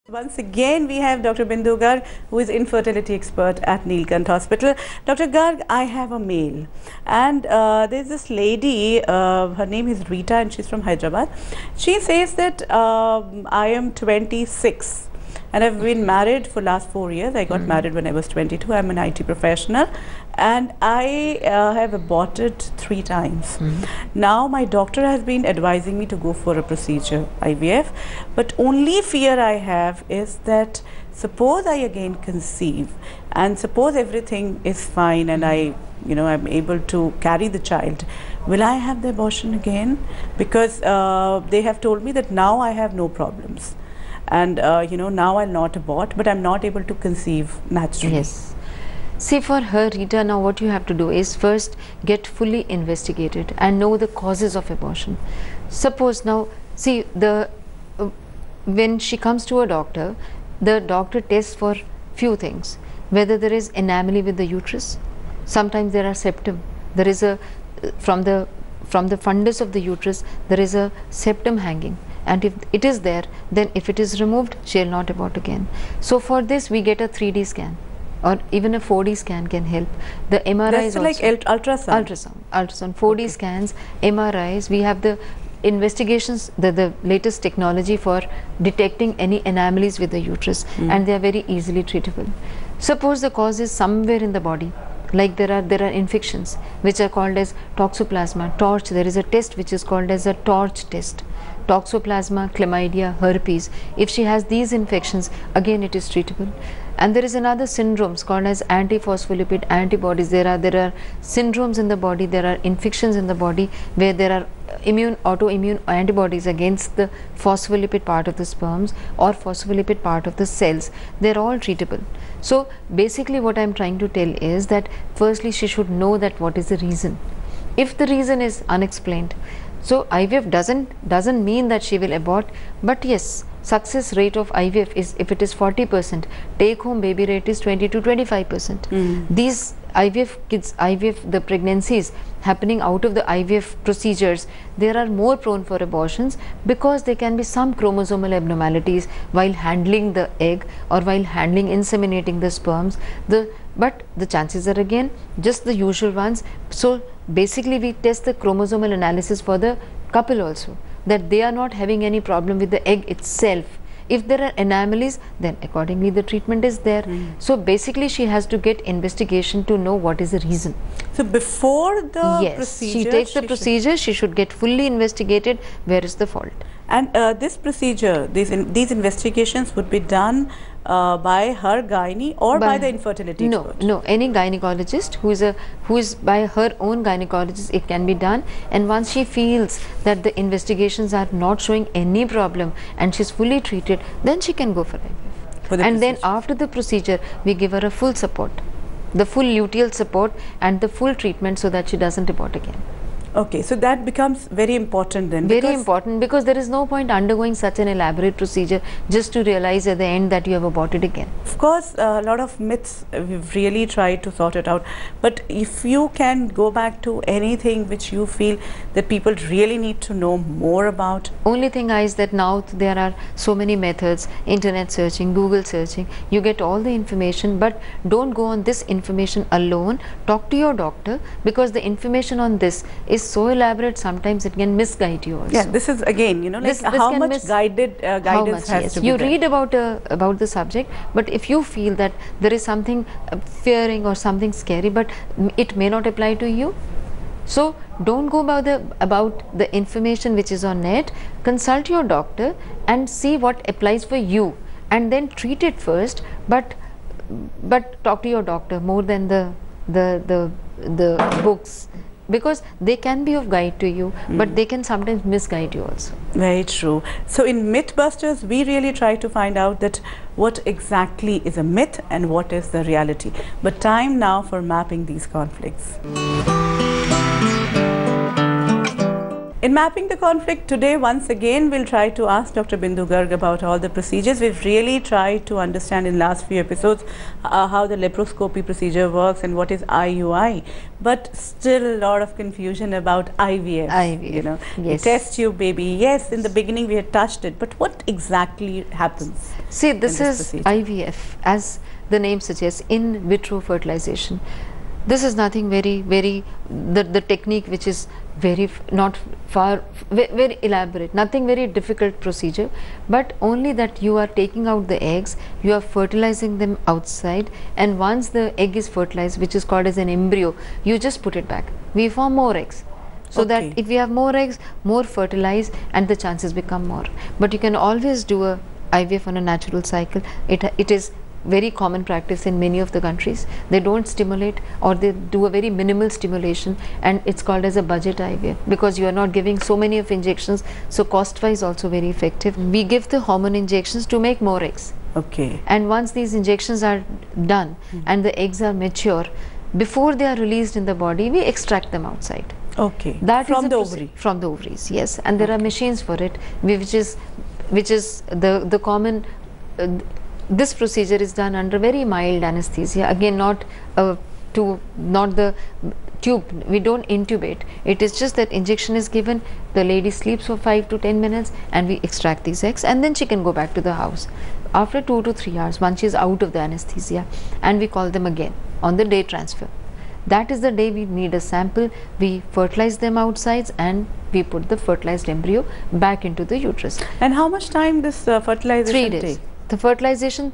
Once again, we have Dr. Bindu Garg, who is infertility expert at Neelkanth Hospital. Dr. Garg, I have a mail, and there's this lady, her name is Rita, and she's from Hyderabad. She says that I am 26. And I've been married for last 4 years. I got married when I was 22. I'm an IT professional, and I have aborted 3 times. Now my doctor has been advising me to go for a procedure, IVF, but only fear I have is that suppose I again conceive, and suppose everything is fine, and I'm able to carry the child. Will I have the abortion again? Because they have told me that now I have no problems. And now I'll not abort, but I'm not able to conceive naturally. Yes. See, for her, Rita, now what you have to do is first get fully investigated and know the causes of abortion. Suppose now, see, when she comes to a doctor, the doctor tests for few things. Whether there is anomaly with the uterus, sometimes there are septum. There is a from the fundus of the uterus, there is a septum hanging. And if it is there, then if it is removed, she will not abort again. So for this, we get a 3D scan, or even a 4D scan can help. The MRI is like ultrasound. Ultrasound, 4D scans, MRIs. We have the investigations, the latest technology for detecting any anomalies with the uterus, and they are very easily treatable. Suppose the cause is somewhere in the body, like there are infections which are called as toxoplasma, TORCH. There is a test which is called as a TORCH test. Toxoplasma, chlamydia, herpes. If she has these infections, again it is treatable. And there is another syndromes called as antiphospholipid antibodies. There are syndromes in the body, there are infections in the body where there are autoimmune antibodies against the phospholipid part of the sperms or phospholipid part of the cells. They're all treatable. So basically what I'm trying to tell is that firstly she should know that what is the reason. If the reason is unexplained, so IVF doesn't mean that she will abort, but yes, success rate of IVF is, if it is 40%, take home baby rate is 20 to 25%. These IVF, the pregnancies happening out of the IVF procedures, they are more prone for abortions because there can be some chromosomal abnormalities while handling the egg or while inseminating the sperms. But the chances are again just the usual ones. So basically we test the chromosomal analysis for the couple also, that they are not having any problem with the egg itself. If there are anomalies, then accordingly the treatment is there. So basically she has to get investigation to know what is the reason. So before the procedure, she takes the procedure, she should get fully investigated where is the fault. And this procedure, these investigations would be done by her gynae or by the infertility expert? No, any gynecologist who is by her own gynecologist, it can be done. And once she feels that the investigations are not showing any problem and she's fully treated, then she can go for IVF. And then after the procedure, we give her a full support, the full luteal support and the full treatment so that she doesn't abort again. Okay, so that becomes very important then. Very important, because there is no point undergoing such an elaborate procedure just to realize at the end that you have aborted again. Of course, a lot of myths, we've really tried to sort it out. But if you can go back to anything which you feel that people really need to know more about. Only thing is that now there are so many methods, internet searching, Google searching, you get all the information, but don't go on this information alone. Talk to your doctor, because the information on this is so elaborate, sometimes it can misguide you also. Yeah, this is again, like how much guidance has to be you there. read about the subject, but if you feel that there is something fearing or something scary, but it may not apply to you, so don't go about the information which is on net. Consult your doctor and see what applies for you, and then treat it first. But talk to your doctor more than the books, because they can be of guide to you, but they can sometimes misguide you also. Very true. So in Mythbusters, we really try to find out that what exactly is a myth and what is the reality. But time now for mapping these conflicts. In Mapping the Conflict today, once again, we'll try to ask Dr. Bindu Garg about all the procedures. We've really tried to understand in last few episodes how the laparoscopy procedure works and what is IUI, but still a lot of confusion about IVF. IVF, you know, yes. Test tube baby. Yes, in the beginning we had touched it, but what exactly happens? See, this is procedure? IVF, as the name suggests, in vitro fertilization. This is nothing very, the technique which is very very elaborate, nothing very difficult procedure, but only that you are taking out the eggs, you are fertilizing them outside, and once the egg is fertilized, which is called as an embryo, you just put it back. We form more eggs. So that if we have more eggs, more fertilized, and the chances become more. But you can always do a IVF on a natural cycle. It is very common practice in many of the countries. They don't stimulate, or they do a very minimal stimulation, and it's called as a budget IVF because you are not giving so many of injections, so cost wise also very effective. We give the hormone injections to make more eggs. Okay. And once these injections are done and the eggs are mature, before they are released in the body, we extract them outside. Okay. That from is the ovary. From the ovaries, yes. And there are machines for it, which is the common. This procedure is done under very mild anesthesia. Again, not the tube. We don't intubate. It is just that injection is given. The lady sleeps for 5 to 10 minutes, and we extract these eggs, and then she can go back to the house after 2 to 3 hours once she is out of the anesthesia, and we call them again on the day transfer. That is the day we need a sample. We fertilize them outside, and we put the fertilized embryo back into the uterus. And how much time this fertilization 3 days. take? The fertilization,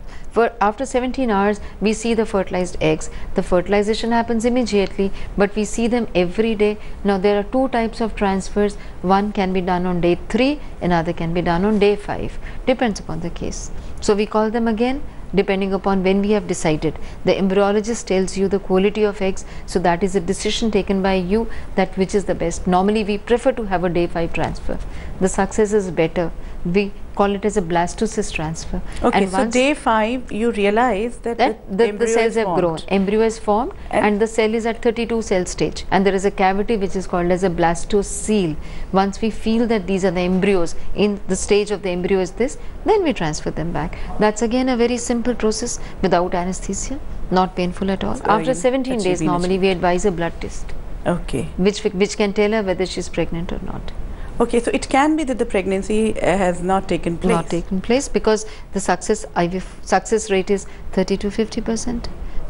after 17 hours, we see the fertilized eggs. The fertilization happens immediately, but we see them every day. Now, there are 2 types of transfers. One can be done on day 3, another can be done on day 5. Depends upon the case. So, we call them again depending upon when we have decided. The embryologist tells you the quality of eggs, so that is a decision taken by you, that which is the best. Normally, we prefer to have a day 5 transfer. The success is better. We call it as a blastocyst transfer. Okay, and so day 5 you realize that the cells have grown, embryo is formed, and the cell is at 32 cell stage, and there is a cavity which is called as a blastocele. Once we feel that these are the embryos, in the stage of the embryo is this, then we transfer them back. That's again a very simple process without anesthesia, not painful at all. After 17 days normally we advise a blood test, okay, which can tell her whether she is pregnant or not. Okay, so it can be that the pregnancy has not taken place. Not taken place because the IVF success rate is 30 to 50%.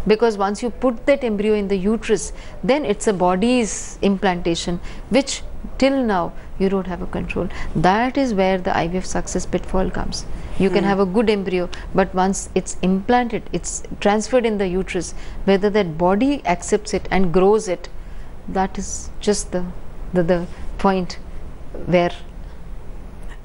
Because once you put that embryo in the uterus, then it's a body's implantation, which till now you don't have a control. That is where the IVF success pitfall comes. You can have a good embryo, but once it's implanted, it's transferred in the uterus, whether that body accepts it and grows it, that is just the point where.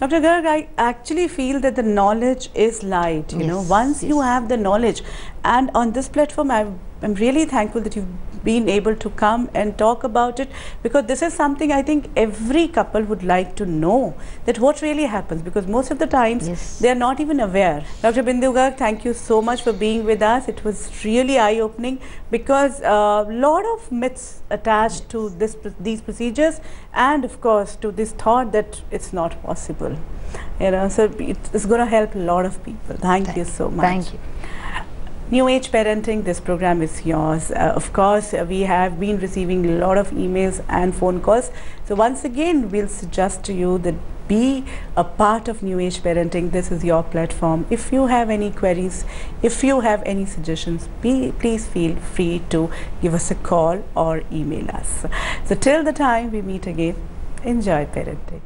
Dr. Garg, I actually feel that the knowledge is light, you know, once you have the knowledge, and on this platform I'm really thankful that you've been able to come and talk about it, because this is something I think every couple would like to know, that what really happens, because most of the times they are not even aware. Dr. Bindu Garg, thank you so much for being with us. It was really eye-opening, because a lot of myths attached to these procedures, and of course to this thought that it's not possible, you know, so it's going to help a lot of people. Thank you so much. Thank you. New Age Parenting, this program is yours. Of course, we have been receiving a lot of emails and phone calls. So once again, we'll suggest to you that be a part of New Age Parenting. This is your platform. If you have any queries, if you have any suggestions, please feel free to give us a call or email us. So till the time we meet again, enjoy parenting.